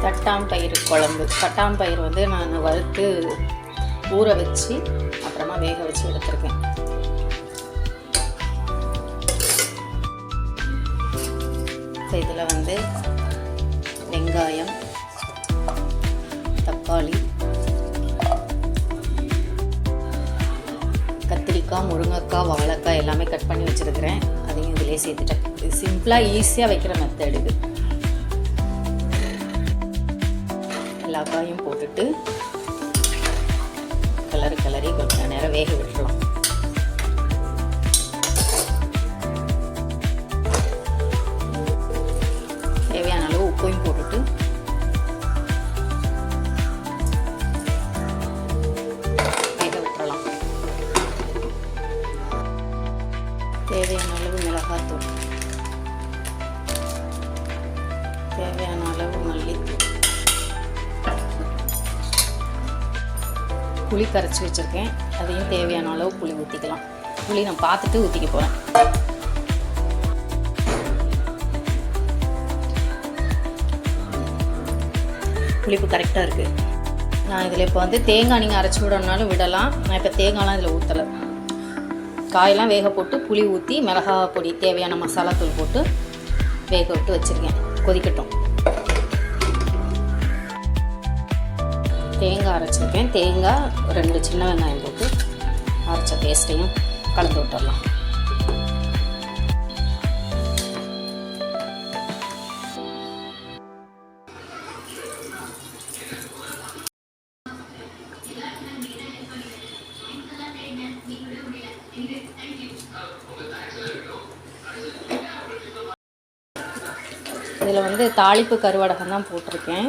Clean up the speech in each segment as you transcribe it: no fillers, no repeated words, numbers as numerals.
தட்டாம்பயிறு குழம்பு. தட்டாம்பயிறு வந்து நான் வறுத்து ஊற வச்சு அப்புறமா வேக வச்சு எடுத்துருக்கேன். இதில் வந்து வெங்காயம், தக்காளி, கத்திரிக்காய், முருங்கைக்காய், வாழைக்காய் எல்லாமே கட் பண்ணி வச்சுருக்கிறேன். அதையும் இதிலே சேர்த்துட்டேன். இது சிம்பிளாக ஈஸியாக வைக்கிற மெத்தட் இது. எல்லா காயும் போட்டுட்டு கிளறி கொஞ்சம் நேரம் வேக விட்டுறலாம். தேவையான அளவு உப்பையும் போட்டுட்டு வேக விட்டுறலாம். தேவையான அளவு மிளகாத்தூள், தேவையான அளவு மல்லித்தூள், புளி கரைச்சி வச்சுருக்கேன். அதையும் தேவையான அளவு புளி ஊற்றிக்கலாம். புளி நான் பார்த்துட்டு ஊற்றிக்க போகிறேன். புளிப்பு கரெக்டாக இருக்குது. நான் இதில் இப்போ வந்து தேங்காய் நீங்கள் அரைச்சி விடணுனாலும் விடலாம். நான் இப்போ தேங்காய்லாம் இதில் ஊற்றலை. காயெல்லாம் வேக போட்டு புளி ஊற்றி மிளகாய் பொடி தேவையான மசாலா தூள் போட்டு வேக விட்டு வச்சுருக்கேன். கொதிக்கட்டும். தேங்காய் அரைச்சிருக்கேன். தேங்காய் 2 சின்ன வெங்காயம் போட்டு அரைச்ச பேஸ்ட்டையும் கலந்து விட்டுடலாம். இதில் வந்து தாளிப்பு கருவடகம் தான் போட்டிருக்கேன்.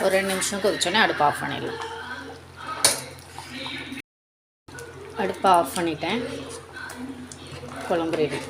ஒரு 2 நிமிஷம் கொதிச்சோன்னே அடுப்பை ஆஃப் பண்ணிடலாம். அடுப்பை ஆஃப் பண்ணிட்டேன். குழம்பு ரெடி.